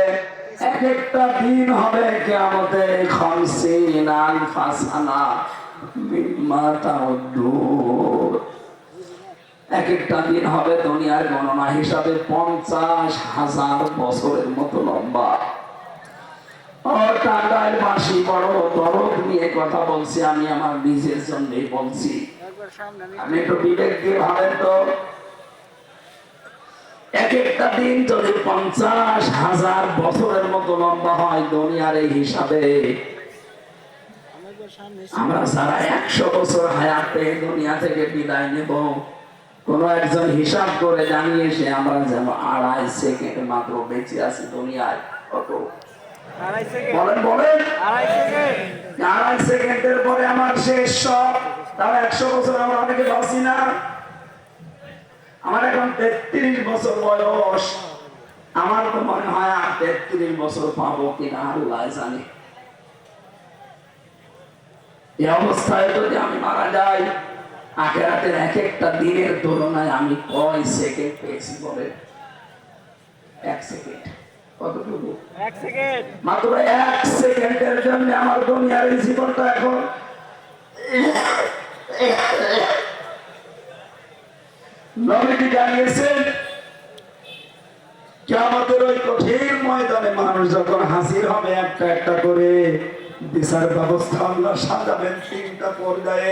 এক একটা দিন হবে কিয়ামতে 50,000 সানা মিম্মা তাউদ্দুন। এক একটা দিন হবে দুনিয়ার গণনা হিসাবে 50,000 বছরের মতো লম্বা। টাঙ্গাইল বাসী বড় দরদ নিয়ে কথা বলছি, আমি আমার নিজের জন্যই বলছি। আমি একটু বিবেক দিয়ে ভাবেন তো, এক একটা দিন যদি 50,000 বছরের মতো লম্বা হয় দুনিয়ার এই হিসাবে, আমরা যারা 100 বছর হায়াতে দুনিয়া থেকে বিদায় নেব, কোন একজন হিসাব করে জানিয়েছে আমরা যেন 2.5 সেকেন্ড মাত্র বেঁচে আছি দুনিয়ায়। কত বলেন বলেন? 2.5 সেকেন্ডের পরে আমার শেষ সব। তাও 100 বছর আমরা অনেকে বাঁচি না। আমার এখন 33 বছর বয়স। আমার তো মনে হয় আর 33 বছর পাবো কিনা আল্লাহ জানে। এই অবস্থায় যদি আমি মারা যাই, আখিরাতের এক একটা দিনের তুলনায় আমি কয় সেকেন্ড পেয়েছি বলে? 1 সেকেন্ড। কতটুকু? 1 সেকেন্ড। মাত্র 1 সেকেন্ডের জন্য আমার দুনিয়ার এই জীবনটা এখন নবীজি জানিয়েছেন কিয়ামতের ওই কঠিন ময়দানে মানুষ যখন হাজির হবে একটা একটা করে, বিচার ব্যবস্থা আল্লাহ সাজাবেন 3টা পর্যায়ে।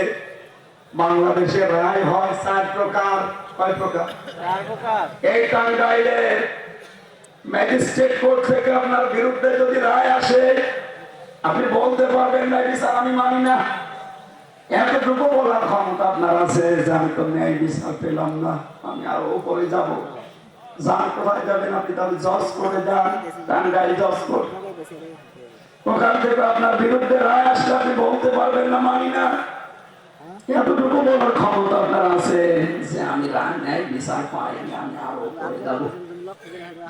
বাংলাদেশে রায় হয় 4 প্রকার। কয় প্রকার? 4 প্রকার। এই টাঙ্গাইলে ম্যাজিস্ট্রেট কোর্ট থেকে আপনার বিরুদ্ধে যদি রায় আসে, আপনি বলতে পারবেন না বিচার আমি মানি না। এতটুকু বলার ক্ষমতা আপনার আছে যে আমি তো ন্যায় বিচার পেলাম না, আমি আরো উপরে যাব। যান, কোথায় যাবেন আপনি? তাহলে জজ করে যান, টাঙ্গাইল জজ কোর্ট। ওখান থেকে আপনার বিরুদ্ধে রায় আসলে আপনি বলতে পারবেন না মানি না। এতটুকু বলার ক্ষমতা আপনার আছে যে আমি ন্যায় বিচার পাইনি, আমি আরো উপরে যাব।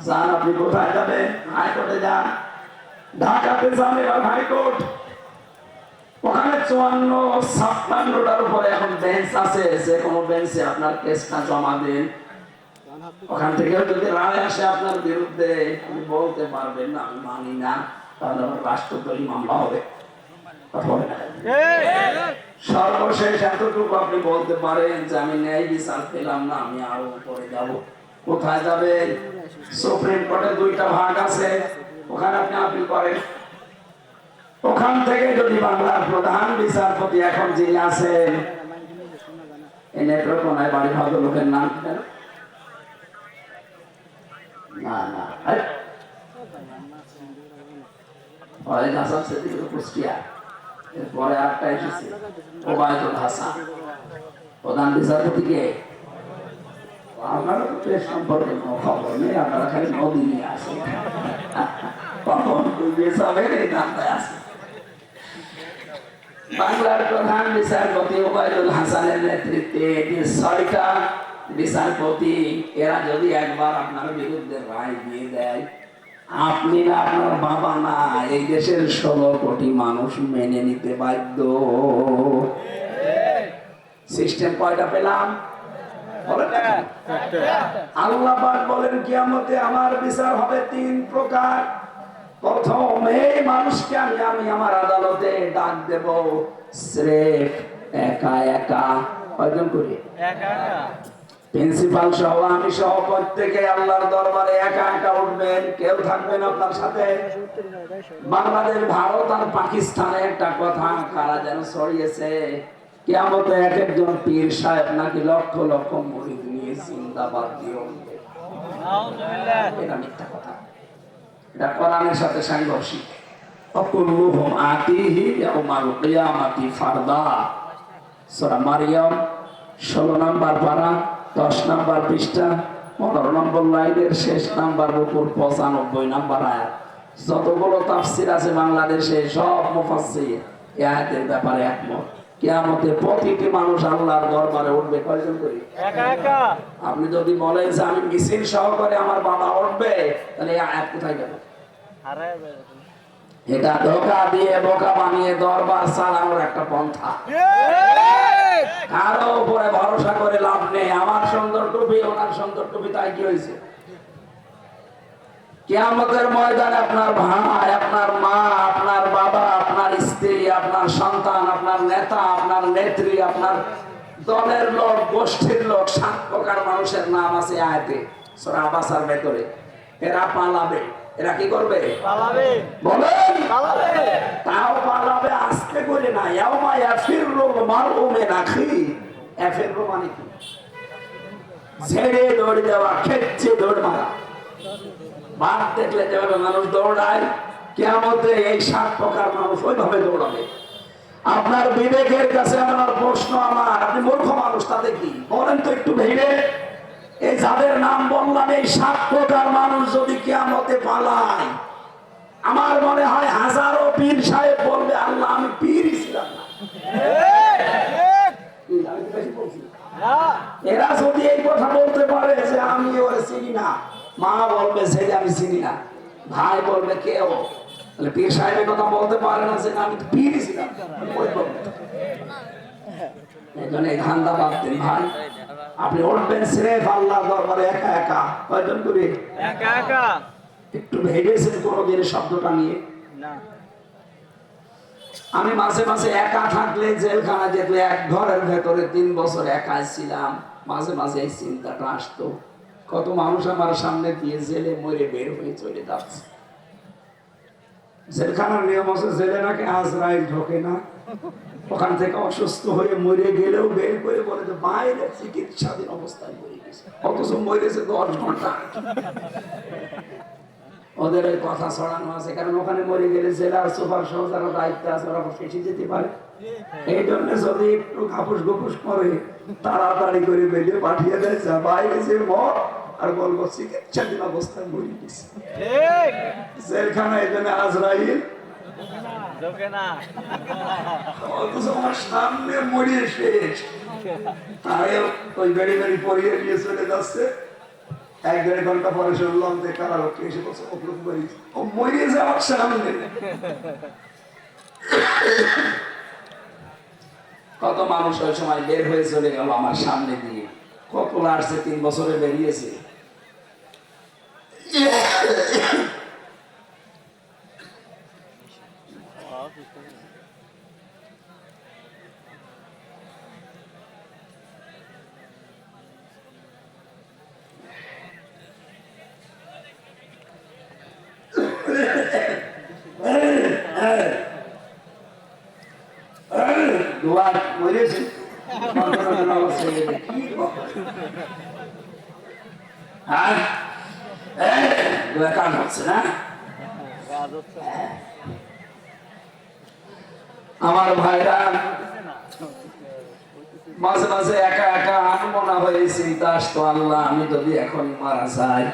যান, আপনি কোথায় যাবেন? হাইকোর্টে যান। ঢাকাতে যান এবার হাইকোর্ট। ওখানে 54-56টার উপরে এখন বেঞ্চ আছে, যে কোনো বেঞ্চে আপনার কেসটা জমা দেন। ওখান থেকেও যদি রায় আসে আপনার বিরুদ্ধে, আপনি বলতে পারবেন না আমি মানি না, তাহলে রাষ্ট্রদ্রোহী মামলা হবে। সর্বশেষ এতটুকু আপনি বলতে পারেন যে আমি ন্যায় বিচার পেলাম না, আমি আরো উপরে যাব। কোথায় যাবেন? সুপ্রিম কোর্টে 2টা ভাগ আছে, ওখানে আপনি আপিল করেন। ওখান থেকে যদি বাংলার প্রধান বিচারপতি এখন যিনি আছেন, এই নেত্রকোনায় বাড়ি ভদ্রলোকের নাম কি? না না, কুষ্টিয়া। এরপরে আরেকটা এসেছে ওবায়দুল হাসান। প্রধান বিচারপতি কে? আপনারা তো প্রেস সম্পর্কে কোনো খবর নেই, আপনারা খালি নদী নিয়ে আসেন। কখন এই নামটায় আছে। বাংলার প্রধান বিচারপতি ওবায়দুল হাসানের নেতৃত্বে 6টা বিচারপতি, এরা যদি একবার আপনার বিরুদ্ধে রায় দিয়ে দেয়, আপনি না আপনার বাবা না, এই দেশের 16 কোটি মানুষ মেনে নিতে বাধ্য। সিস্টেম কয়টা পেলাম? আল্লাহ পাক বলেন কিয়ামতে আমার বিচার হবে 3 প্রকার। প্রথম, এই মানুষকে আমি আমার আদালতে ডাক দেব স্রেফ একা একা। কয়জন করি? একা একা। প্রিন্সিপাল সহ আমি সহ প্রত্যেকে আল্লাহর দরবারে একা একা উঠবেন, কেউ থাকবেন আপনার সাথে। বাংলাদেশ, ভারত আর পাকিস্তানে একটা কথা কারা যেন ছড়িয়েছে, কিয়ামতে এক একজন পীর সাহেব নাকি লক্ষ লক্ষ মুরিদ নিয়ে জিন্দাবাদ দিয়ে উঠবে। এটা মিথ্যা কথা, এটা কোরআনের সাথে সাংঘর্ষিক। অকুল্লুহুম আতিহি ইয়াউমাল কিয়ামাতি ফারদা। সূরা মারইয়াম 16 নম্বর পারা 10 নম্বর পৃষ্ঠা 15 নম্বর লাইনের শেষ নাম্বার উপর 95 নম্বর আয়াত। যতগুলো তাফসীর আছে বাংলাদেশে সব মুফাসসির এই আয়াতের ব্যাপারে একমত। কিয়ামতে প্রতিটি মানুষ আল্লাহর দরবারে উঠবে কয়জন করে? একা একা। আপনি যদি বলেন যে আমি মিছিল সহকারে আমার বাবা উঠবে, তাহলে এই আয়াত কোথায় গেল? হারায় যাবে। এটা ধোঁকা দিয়ে বোকা বানিয়ে দরবার চালানোর একটা পন্থা। কারো উপরে ভরসা করে লাভ নেই। আমার সুন্দর টুপি, ওনার সুন্দর টুপি, তাই কি হয়েছে? কিয়ামতের ময়দানে আপনার ভাই, আপনার মা, আপনার বাবা, আপনার স্ত্রী, আপনার সন্তান, আপনার নেতা, আপনার নেত্রী, আপনার দলের লোক, গোষ্ঠীর লোক, 7 প্রকার মানুষের নাম আছে আয়াতে সূরা আবাসার ভেতরে। এরা পালাবে। এরা কি করবে? পালাবে। বলেন পালাবে। তাও পালাবে আস্তে করে না। ইয়াউমা ইয়াফিরুল মারউ মিন আখি। ইয়াফিরু মানে কি? ঝেড়ে দৌড় দেওয়া, খেচ্ছে দৌড় মারা। বাঘ দেখলে যেভাবে মানুষ দৌড়ায়, কিয়ামতে এই 7 প্রকার মানুষ ওইভাবে দৌড়াবে। আপনার বিবেকের কাছে আমার প্রশ্ন, আপনি মূর্খ মানুষ, তাতে কি বলেন তো একটু ভেবে। এই যাদের নাম বললাম, এই 7 প্রকার মানুষ যদি কিয়ামতে পালায়, আমার মনে হয় হাজারো পীর সাহেব বলবে, আল্লাহ আমি পীরই ছিলাম না। এরা যদি এই কথা বলতে পারে যে আমি ওরে চিনি না, মা বলবে যে আমি চিনি না, ভাই বলবে কেউ, তাহলে পীর সাহেবের কথা বলতে পারে না যে আমি তো পীরই ছিলাম। এই জন্য এই ধান্দা বাদ দিন ভাই। আপনি উঠবেন স্রেফ আল্লাহর দরবারে একা একা। কয়জন করে? একা একা। একটু ভেবেছেন কোনদিন শব্দটা নিয়ে? না। আমি মাঝে মাঝে একা থাকলে জেলখানা যেত, এক ঘরের ভেতরে 3 বছর একা ছিলাম, মাঝে মাঝে এই চিন্তাটা আসতো, কত মানুষ আমার সামনে দিয়ে জেলে মরে বের হয়ে চলে যাচ্ছে। জেলখানার নিয়ম আছে, জেলে নাকি আজরাইল ঢোকে না, ওখান থেকে অসুস্থ হয়ে মরে গেলেও বের করে বলে যে বাইরে চিকিৎসাধীন অবস্থায় মরে গেছে, অথচ মরেছে 10 ঘন্টা। ওদের ওই কথা ছড়ানো আছে, কারণ ওখানে মরে গেলে জেলার সুপার সহ যারা দায়িত্ব আছে ওরা ফেসে যেতে পারে। এই জন্য যদি একটু ঘাপুস ঘুপুস করে তাড়াতাড়ি করে বেরিয়ে পাঠিয়ে দেয়, যা বাইরে যে মর, আর বলবো চিকিৎসাধীন অবস্থায় মরে গেছে। জেলখানা এই জন্য আজরাইল অথচ আমার সামনে মরিয়ে শেষ, তাই ওই গাড়ি গাড়ি পরিয়ে নিয়ে চলে যাচ্ছে। 1-1.5 ঘন্টা পরে শুনলাম যে কারারক্ষী এসে বলছে ও মরিয়ে যাওয়ার সামনে। কত মানুষ ওই সময় বের হয়ে চলে গেল আমার সামনে দিয়ে, কত আসছে 3 বছরে বেরিয়েছে। আমার ভাইরা মাঝে মাঝে একা একা আনমনা হয়ে চিন্তা আসতো, আল্লাহ আমি যদি এখন মারা যাই,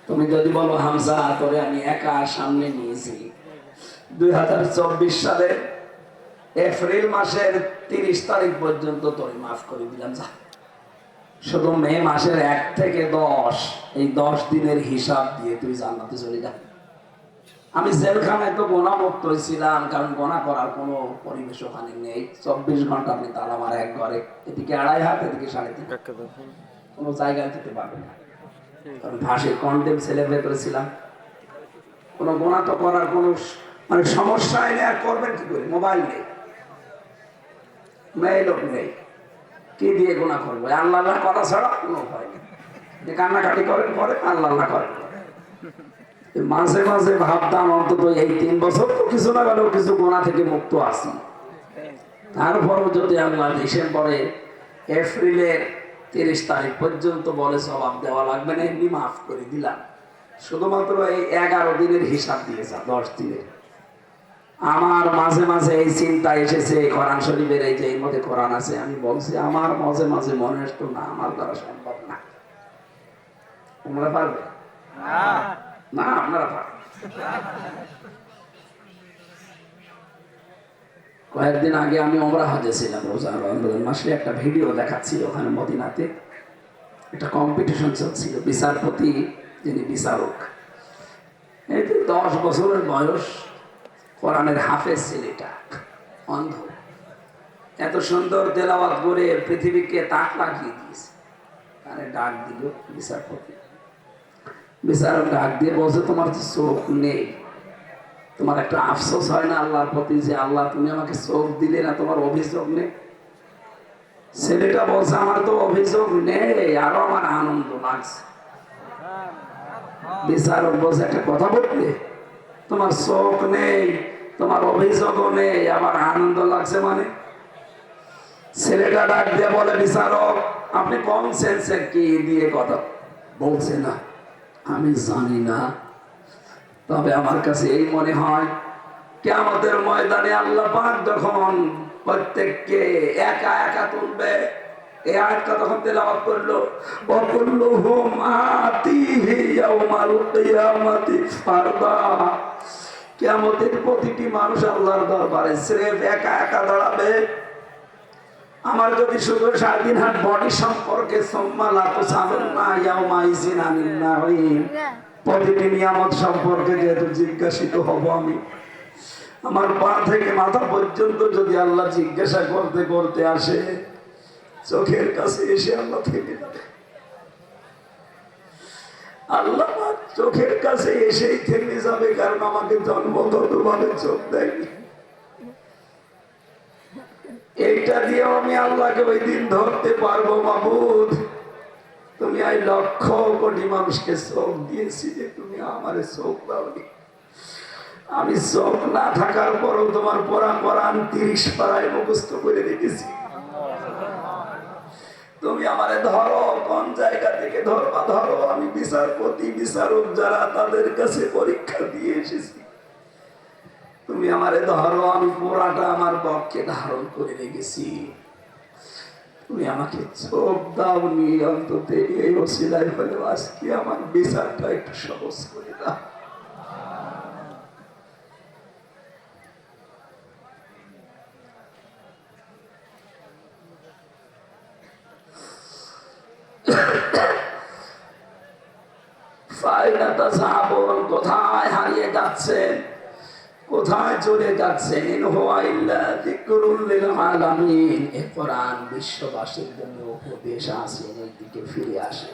তুমি যদি বলো হামজা তোরে আমি একা সামনে নিয়েছি। 2024 সালের এপ্রিল মাসের 30 তারিখ পর্যন্ত তোরে মাফ করে দিলাম, যা শুধু মে মাসের 1 থেকে 10, এই 10 দিনের হিসাব দিয়ে তুই জান্নাতে চলে যা। আমি জেলখানায় তো গোনা মুক্ত হয়েছিলাম, কারণ গোনা করার কোনো পরিবেশ ওখানে নেই। 24 ঘন্টা আপনি তালা মারা এক ঘরে, এদিকে 2.5 হাত, এদিকে 3.5, কোনো জায়গায় যেতে পারবে না, কারণ ফাঁসির কন্ডেম সেলের ভেতরে ছিলাম। কোনো গোনা তো করার কোনো মানে সমস্যা নেই। আর করবেন কি করে? মোবাইল নেই, মেইল নেই, কি দিয়ে গোনা করবো? আল্লাহ আল্লাহ কথা ছাড়া কোনো উপায় নেই। যে কান্নাকাটি করেন করে, আল্লাহ আল্লাহ করেন। মাঝে মাঝে ভাবতাম অন্তত এই 3 বছর তো কিছু না গেলেও কিছু গোনা থেকে মুক্ত আছি, তারপরও যদি আল্লাহ ডিসেম্বরে এপ্রিলের 30 তারিখ পর্যন্ত বলে জবাব দেওয়া লাগবে না, এমনি মাফ করে দিলাম, শুধুমাত্র এই 11 দিনের হিসাব দিয়েছে, 10 দিনের। আমার মাঝে মাঝে এই চিন্তা এসেছে, কোরআন শরীফের এই যে এর মধ্যে কোরআন আছে, আমি বলছি আমার মাঝে মাঝে মনে আসতো না আমার দ্বারা সম্ভব না। তোমরা পারবে না? আপনারা পারবেন। কয়েকদিন আগে আমি ওমরা হজে ছিলাম, রোজা রমজান মাসে একটা ভিডিও দেখাচ্ছিল, ওখানে মদিনাতে একটা কম্পিটিশন চলছিল। বিচারপতি যিনি বিচারক, এই 10 বছরের বয়স, কোরআনের হাফেজ ছেলেটা, অন্ধ, এত সুন্দর তেলাওয়াত করে পৃথিবীকে তাক লাগিয়ে দিয়েছে। আরে ডাক দিল বিচারপতি, বিচারক ডাক দিয়ে বলছে তোমার তো চোখ নেই, তোমার একটা আফসোস হয় না আল্লাহর প্রতি যে আল্লাহ তুমি আমাকে চোখ দিলে না, তোমার অভিযোগ নেই? ছেলেটা বলছে আমার তো অভিযোগ নেই, আরো আমার আনন্দ লাগছে। বিচারক বলছে একটা কথা বললে, তোমার চোখ নেই, তোমার অভিযোগও নেই, আমার আনন্দ লাগছে মানে? ছেলেটা ডাক দিয়ে বলে বিচারক আপনি কম সেন্সে কি দিয়ে কথা বলছে না আমি জানি না, তবে আমার কাছে এই মনে হয় কিয়ামতের ময়দানে আল্লাহ পাক যখন প্রত্যেককে একা একা তুলবে, এই আয়াতটা তখন তেলাওয়াত করলো, ওয়া কুল্লুহুম আতিহি ইয়াউমাল কিয়ামাতি ফারদা। কিয়ামতের প্রতিটি মানুষ আল্লাহর দরবারে স্রেফ একা একা দাঁড়াবে। আমার যদি শুধু 3.5 হাত বডি সম্পর্কে প্রতিটি নিয়ামত সম্পর্কে যেহেতু জিজ্ঞাসিত হব আমি, আমার পা থেকে মাথা পর্যন্ত যদি আল্লাহ জিজ্ঞাসা করতে করতে আসে, চোখের কাছে এসে আল্লাহ থেকে যাবে। আল্লাহ চোখের কাছে এসেই থেমে যাবে, কারণ আমাকে জন্মগত ভাবে চোখ দেয়নি। এইটা দিয়ে আমি আল্লাহকে ওই দিন ধরতে পারবো, মাবুদ তুমি এই 1,00,000 কোটি মানুষকে চোখ দিয়েছি, যে তুমি আমারে চোখ দাওনি। আমি চোখ না থাকার পরও তোমার পড়া কোরআন 30 পারায় মুখস্থ করে রেখেছি। তুমি আমারে ধরো, কোন জায়গা থেকে ধরবা ধরো, আমি বিচারপতি বিচারক যারা তাদের কাছে পরীক্ষা দিয়ে এসেছি। তুমি আমারে ধরো, আমি পুরাটা আমার পক্ষে ধারণ করে রেখেছি। তুমি আমাকে চোখ দাওনি, অন্তত এই ওসিলায় হলেও আজকে আমার বিচারটা একটু সহজ করে দাও। কোথায় হারিয়ে যাচ্ছেন, কোথায় চলে যাচ্ছেন? ইন হুয়া ইল্লা যিকরুল লিল আলামিন। এই কোরআন বিশ্ববাসীর জন্য উপদেশ আছে, এর দিকে ফিরে আসে।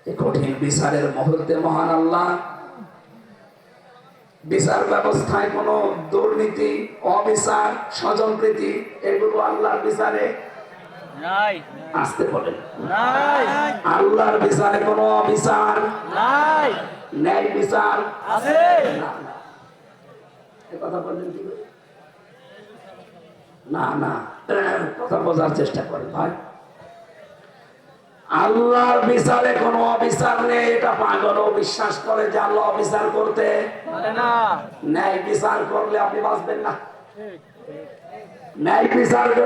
এই কঠিন বিচারের মুহূর্তে মহান আল্লাহ বিচার ব্যবস্থায় কোনো দুর্নীতি, অবিচার, স্বজনপ্রীতি এগুলো আল্লাহর বিচারে নাই। আসতে বলেন নাই। আল্লাহর বিচারে কোনো অবিচার নাই, ন্যায় বিচার আছে। কথা বললেন কি না? না, কথা বোঝার চেষ্টা করেন ভাই। আল্লাহর বিচারে কোনো অবিচার নেই, এটা পাগলও বিশ্বাস করে যে আল্লাহ অবিচার করতে পারে না। ন্যায় বিচার করলে আপনি বাঁচবেন না। ন্যায় বিচার